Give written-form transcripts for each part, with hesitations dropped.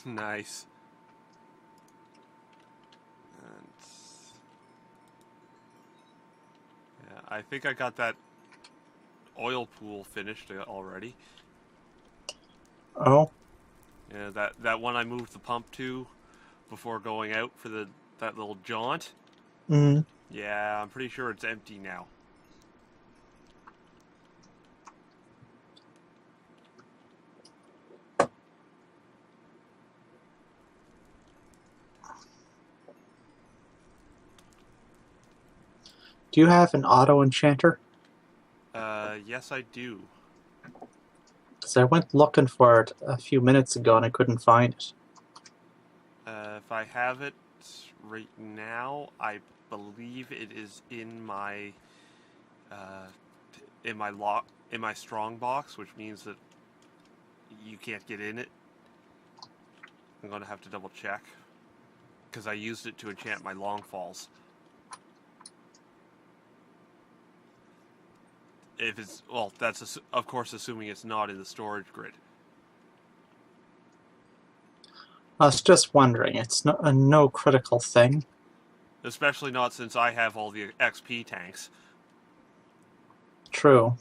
Nice. And yeah, I think I got that oil pool finished already. Oh, Yeah, that one I moved the pump to before going out for that little jaunt. mm. Yeah, I'm pretty sure it's empty now. Do you have an auto enchanter? Yes, I do. Because I went looking for it a few minutes ago and I couldn't find it. If I have it right now, I believe it is uh, in my strong box, which means that you can't get in it. I'm gonna have to double check because I used it to enchant my long falls. If it's well, that's of course assuming it's not in the storage grid. I was just wondering, it's no critical thing. Especially not since I have all the XP tanks. True.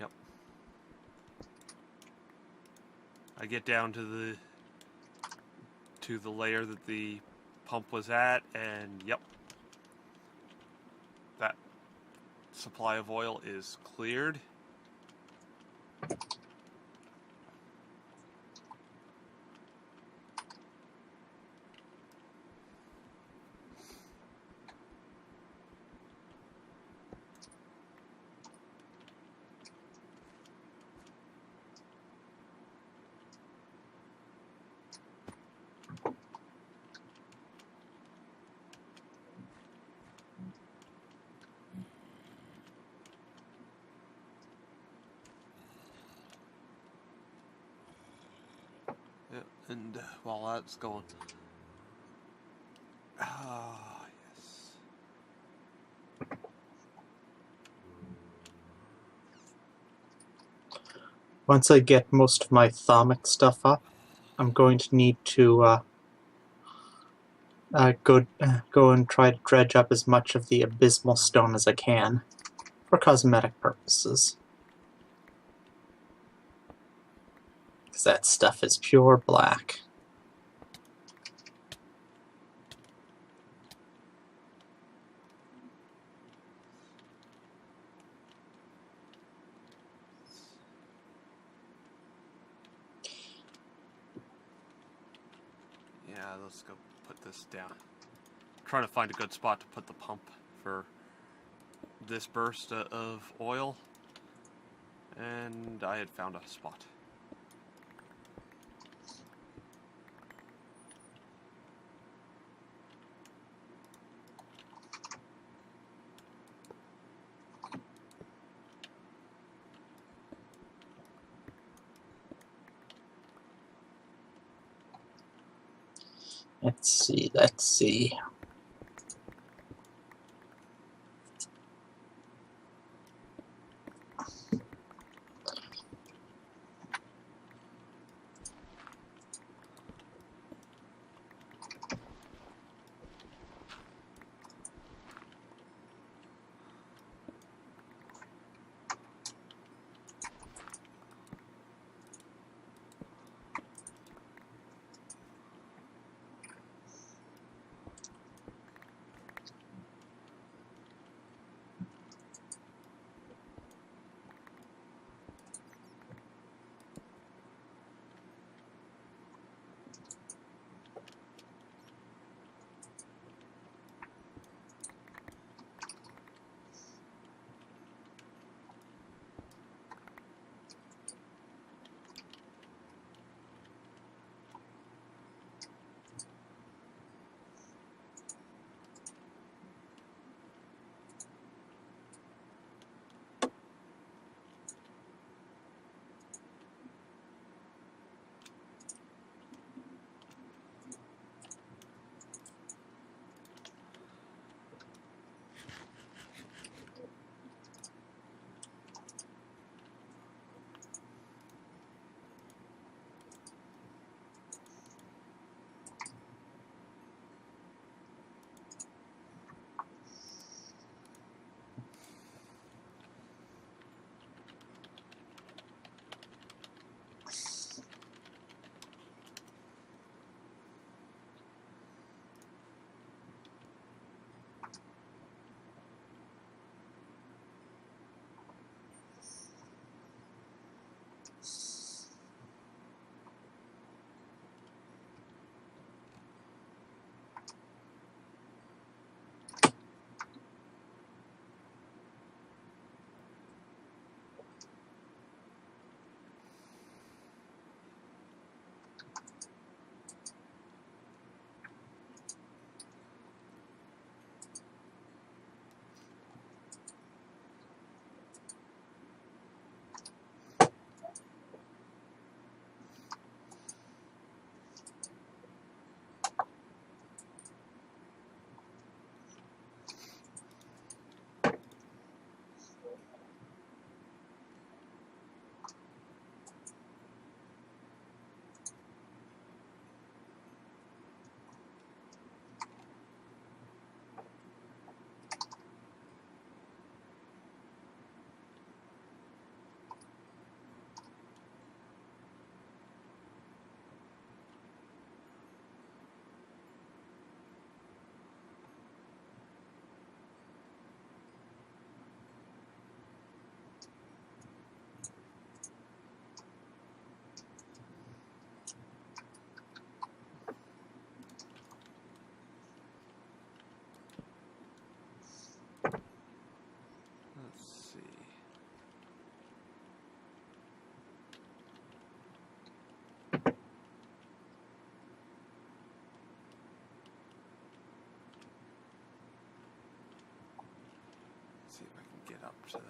Yep. I get down to the layer that the pump was at, and yep, that supply of oil is cleared. Yep. And while that's going, ah, yes. Once I get most of my thaumic stuff up, I'm going to need to go and try to dredge up as much of the abysmal stone as I can for cosmetic purposes. Because that stuff is pure black. Yeah, let's go put this down. I'm trying to find a good spot to put the pump for this burst of oil, and I had found a spot. Let's see, let's see. get up to that.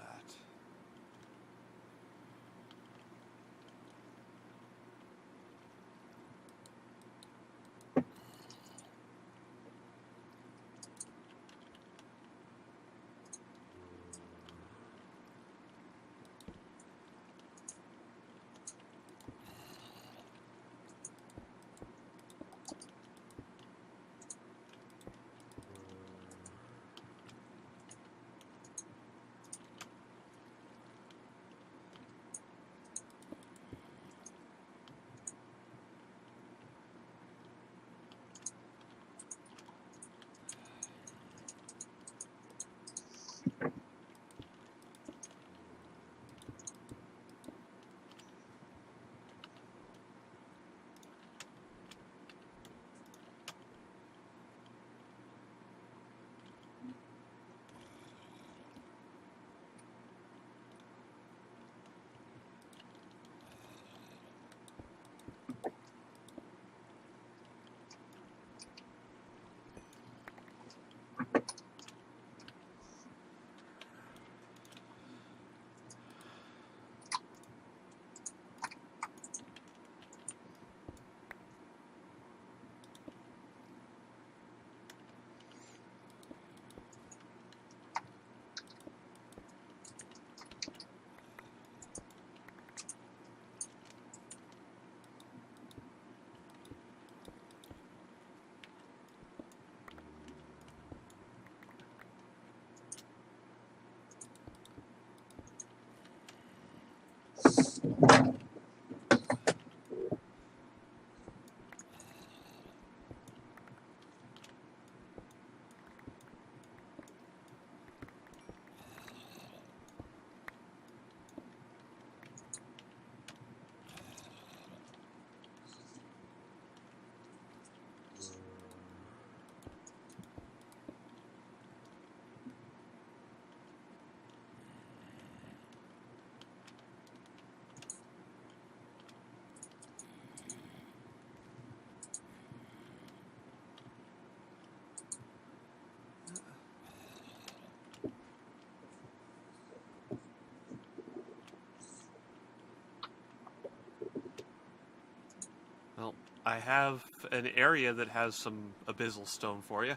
Well, I have an area that has some abyssal stone for you.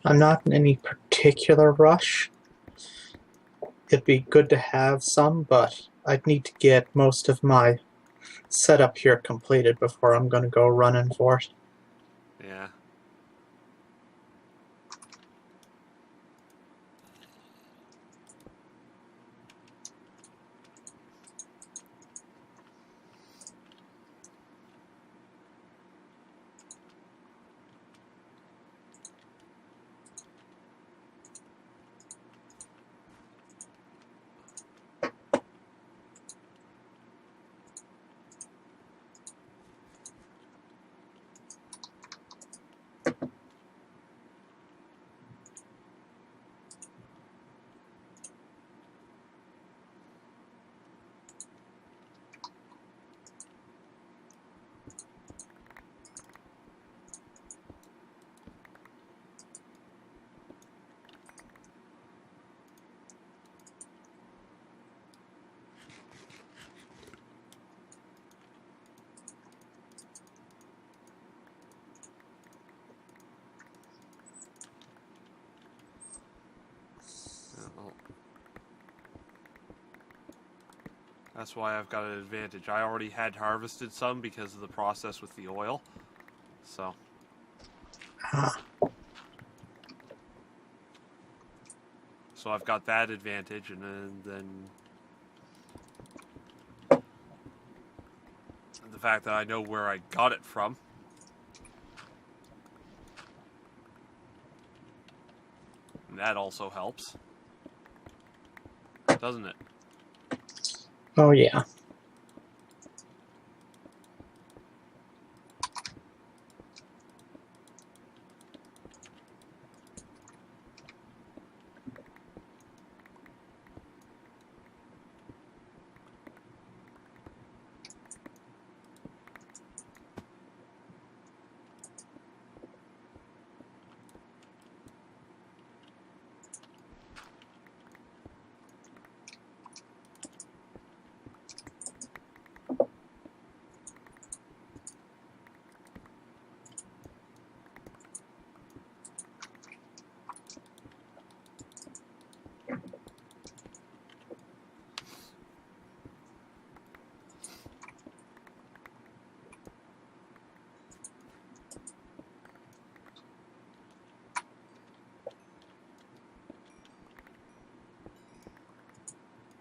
I'm not in any particular rush. It'd be good to have some, but I'd need to get most of my setup here completed before I'm going to go running for it. Yeah. Well, that's why I've got an advantage. I already had harvested some because of the process with the oil. So. So I've got that advantage, and then the fact that I know where I got it from. And that also helps. Doesn't it? Oh yeah.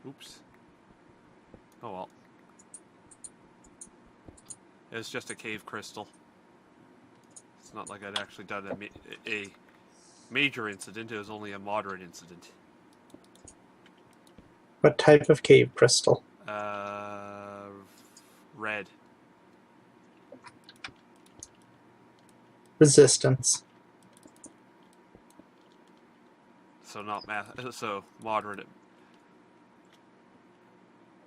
Oops. Oh well. It's just a cave crystal. It's not like I'd actually done a major incident. It was only a moderate incident. What type of cave crystal? Red. Resistance. So not so moderate.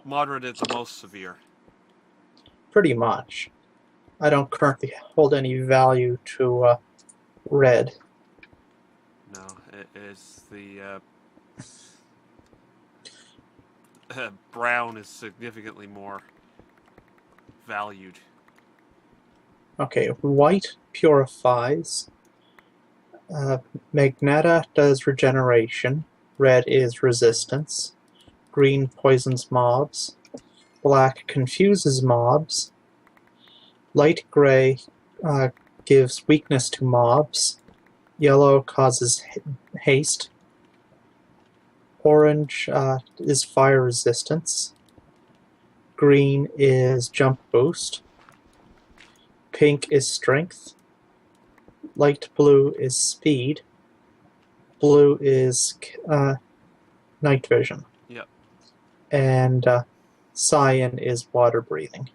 Moderate at the most severe. Pretty much. I don't currently hold any value to red. No, it's the brown is significantly more valued. Okay, white purifies. Magneta does regeneration. Red is resistance. Green poisons mobs. Black confuses mobs. Light gray gives weakness to mobs. Yellow causes haste. Orange is fire resistance. Green is jump boost. Pink is strength. Light blue is speed. Blue is night vision. Yep. And cyan is water breathing.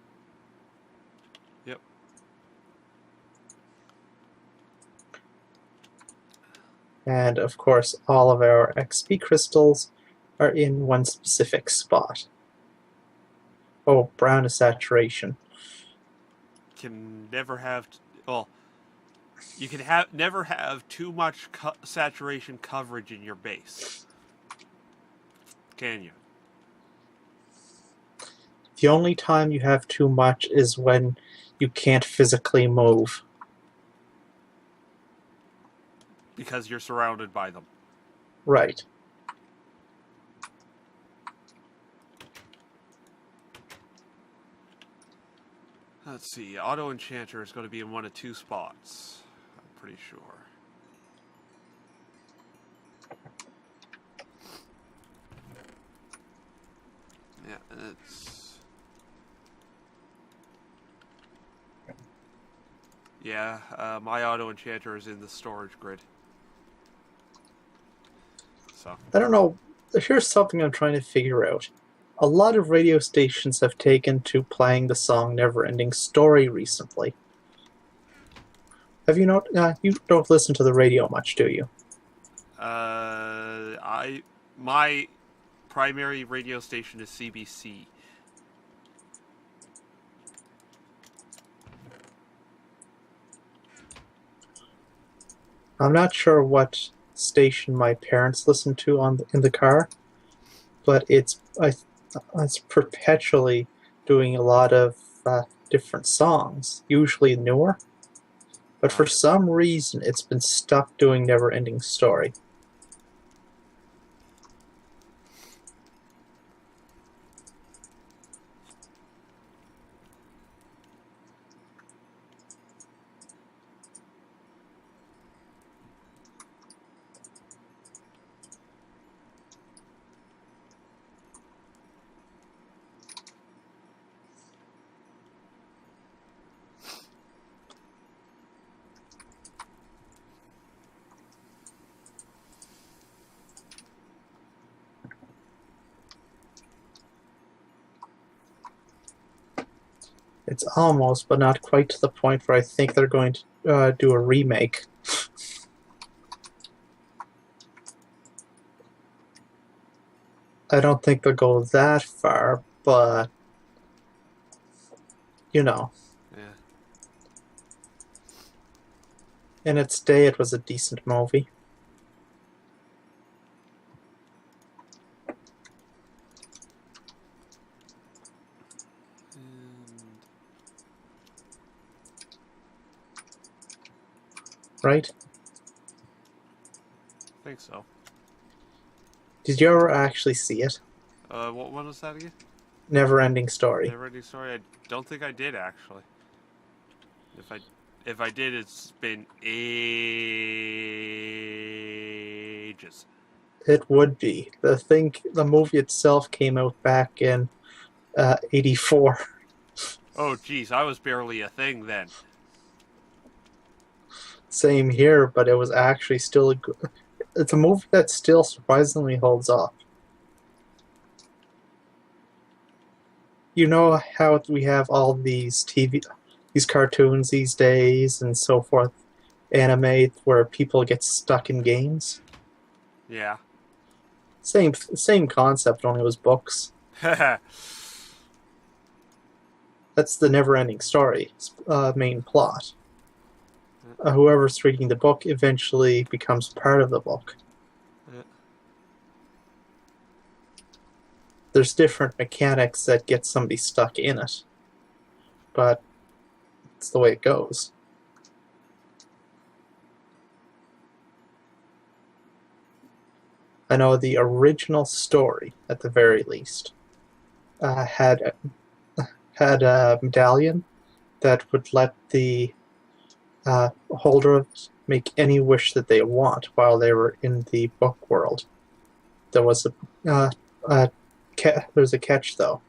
Yep. And of course, all of our XP crystals are in one specific spot. Oh, brown is saturation. Can never have. Well, you can never have too much saturation coverage in your base. Can you? The only time you have too much is when you can't physically move. Because you're surrounded by them. Right. Let's see. Auto Enchanter is going to be in one of two spots. I'm pretty sure. Yeah, it's... Yeah, my Auto Enchanter is in the storage grid. So. I don't know. Here's something I'm trying to figure out. A lot of radio stations have taken to playing the song Never-Ending Story recently. Have you not? You don't listen to the radio much, do you? My primary radio station is CBC. I'm not sure what station my parents listen to in the car, but it's perpetually doing a lot of different songs, usually newer. But for some reason, it's been stuck doing Never-Ending Story. It's almost, but not quite to the point where I think they're going to do a remake. I don't think they'll go that far, but you know. Yeah. In its day, it was a decent movie. Right? I think so. Did you ever actually see it? What one was that again? Never-Ending Story. Never-Ending Story? I don't think I did, actually. If I did, it's been ages. It would be. The movie itself came out back in '84. Oh, geez, I was barely a thing then. Same here, but it was actually still it's a movie that still surprisingly holds up. You know how we have all these these cartoons these days and so forth, anime where people get stuck in games? Yeah. Same concept, only it was books. That's the never-ending story, main plot. Whoever's reading the book eventually becomes part of the book. There's different mechanics that get somebody stuck in it, but it's the way it goes. I know the original story, at the very least, had a medallion that would let the holder of it make any wish that they want while they were in the book world. There was there's a catch though.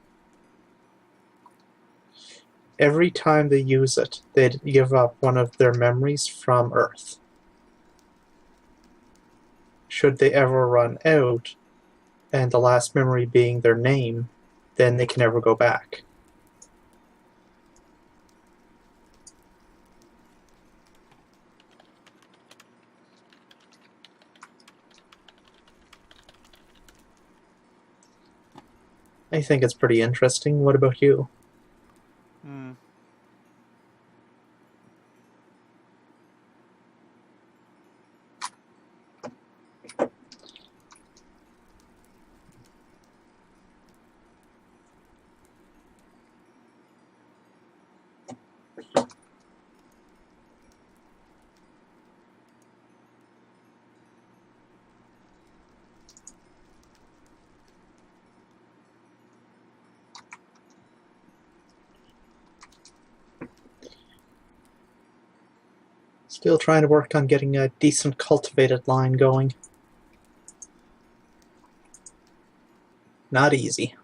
Every time they use it, they'd give up one of their memories from Earth. Should they ever run out, and the last memory being their name, then they can never go back. I think it's pretty interesting. What about you? Hmm. Still trying to work on getting a decent cultivated line going. Not easy.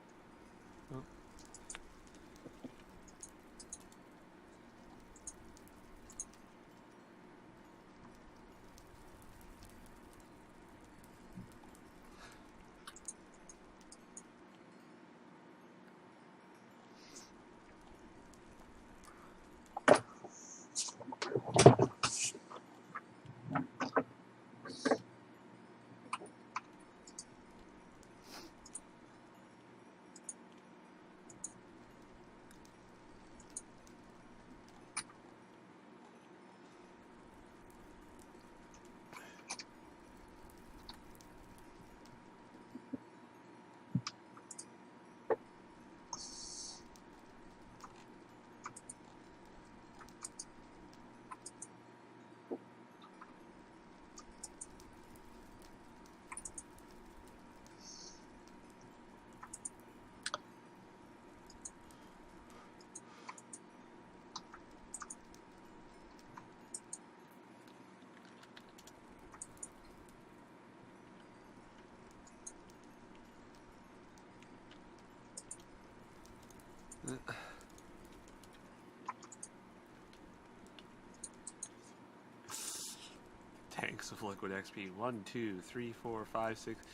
Tanks of liquid XP. 1, 2, 3, 4, 5, 6,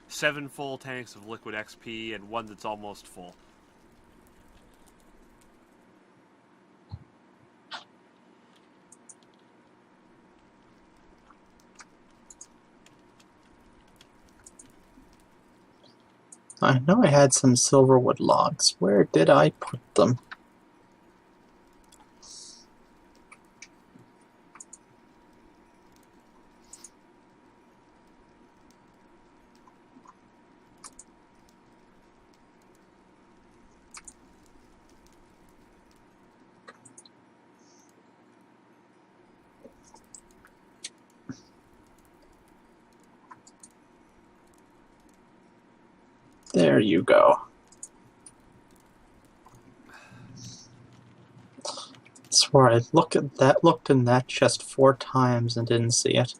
7 full tanks of liquid XP and one that's almost full. I know I had some silverwood logs. Where did I put them? There you go. Swore I looked in that chest 4 times and didn't see it.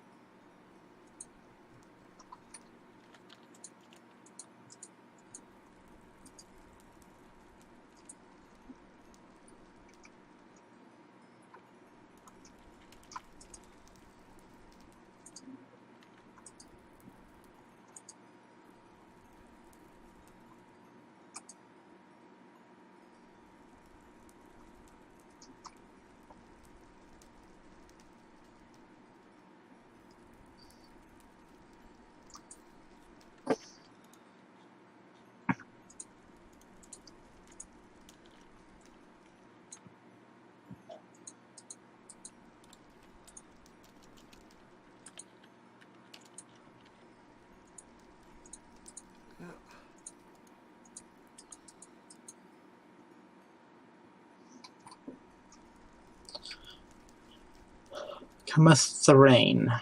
cometh the rain.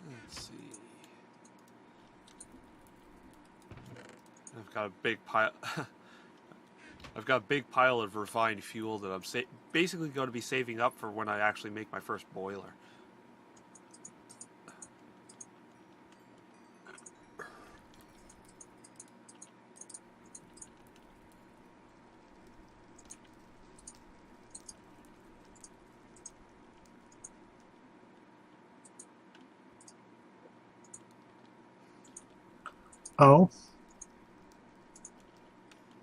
Let's see. I've got a big pile. I've got a big pile of refined fuel that I'm basically going to be saving up for when I actually make my first boiler. Oh?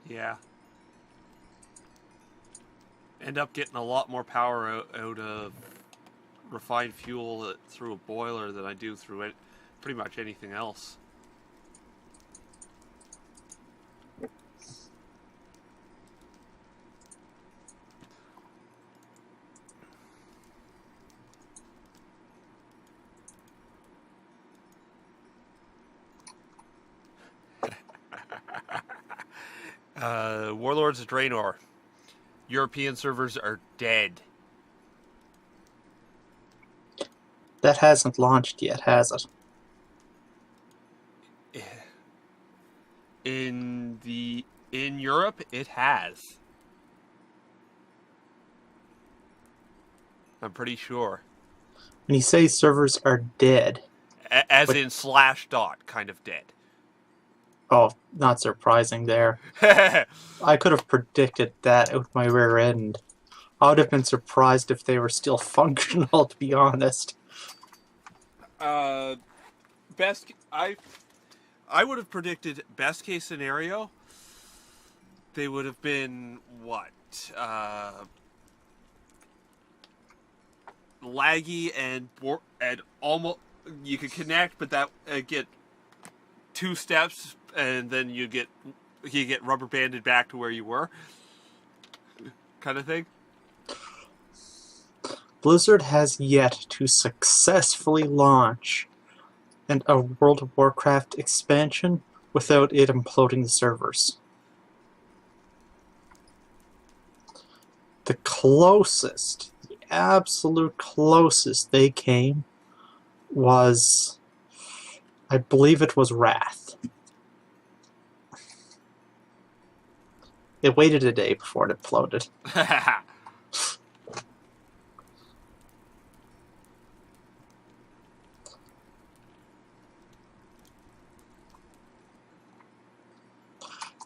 Yeah. End up getting a lot more power out of refined fuel through a boiler than I do through pretty much anything else. Warlords of Draenor. European servers are dead. That hasn't launched yet, has it? In Europe, it has. I'm pretty sure. When you say servers are dead... As in /dot, kind of dead. Oh, not surprising there. I could have predicted that out my rear end. I would have been surprised if they were still functional, to be honest. I would have predicted best case scenario. They would have been what? Laggy and almost you could connect, but that get 2 steps, and then you get rubber banded back to where you were, kind of thing. Blizzard has yet to successfully launch a World of Warcraft expansion without it imploding the servers. The closest, the absolute closest they came was, I believe it was Wrath. It waited a day before it imploded.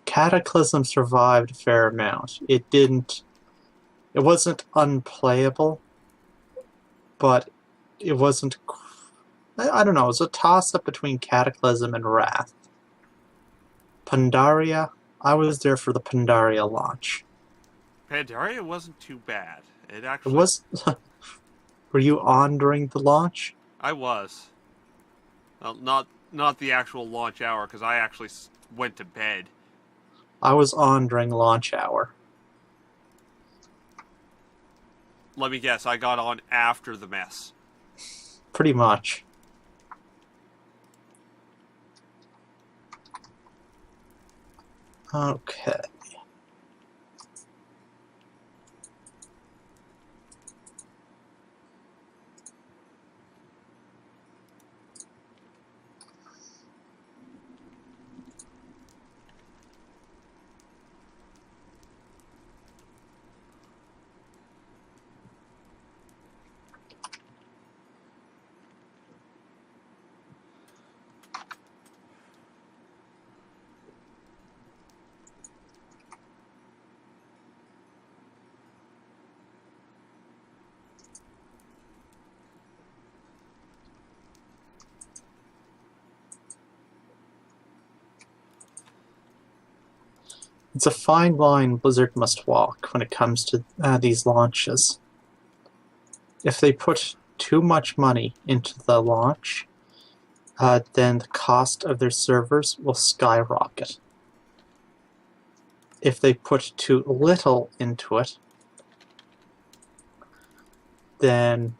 Cataclysm survived a fair amount. It wasn't unplayable, but it wasn't, I don't know, it was a toss-up between Cataclysm and Wrath. Pandaria, I was there for the Pandaria launch. Pandaria wasn't too bad. It actually... It was... Were you on during the launch? I was. Well, not the actual launch hour, because I actually went to bed. I was on during launch hour. Let me guess, I got on after the mess. Pretty much. Okay. It's a fine line Blizzard must walk when it comes to these launches. If they put too much money into the launch, then the cost of their servers will skyrocket. If they put too little into it, then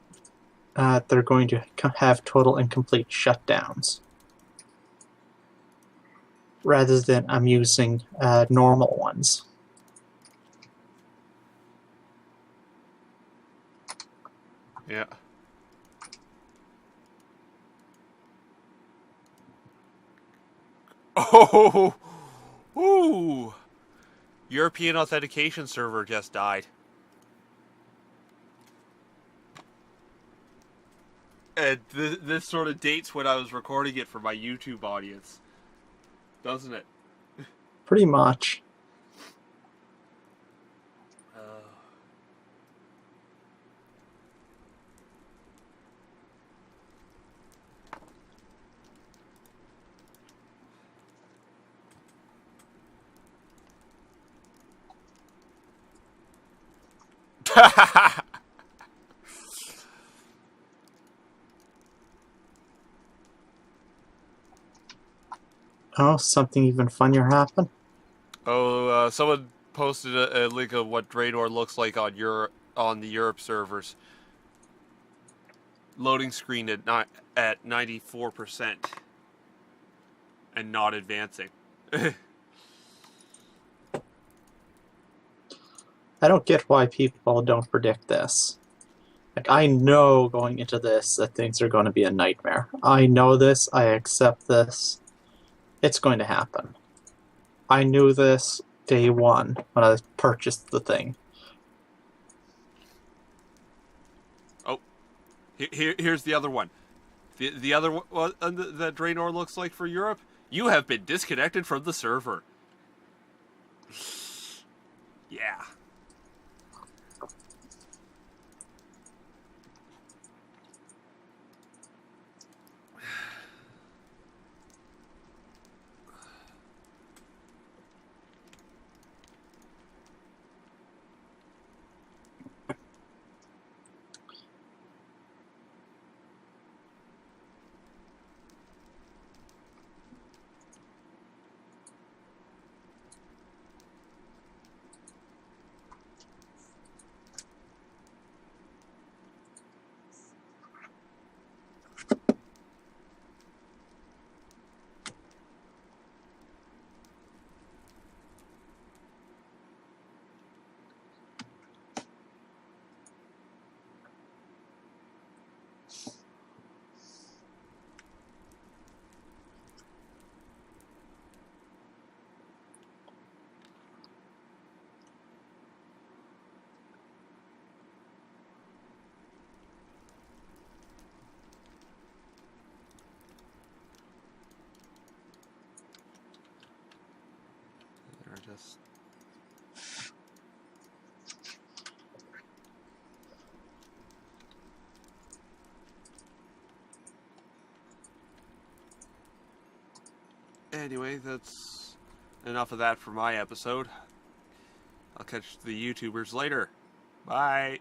they're going to have total and complete shutdowns, rather than amusing normal ones. Yeah. Oh! Ooh! European authentication server just died. And this sort of dates when I was recording it for my YouTube audience. Doesn't it? Pretty much. Oh, something even funnier happened? Oh, someone posted a link of what Draenor looks like on the Europe servers. Loading screen at 94% and not advancing. I don't get why people don't predict this. Like, I know going into this that things are going to be a nightmare. I know this. I accept this. It's going to happen. I knew this day one when I purchased the thing. Oh, here's the other one. The other one that Draenor looks like for Europe. You have been disconnected from the server. Yeah. They're just... Anyway, that's enough of that for my episode. I'll catch the YouTubers later. Bye.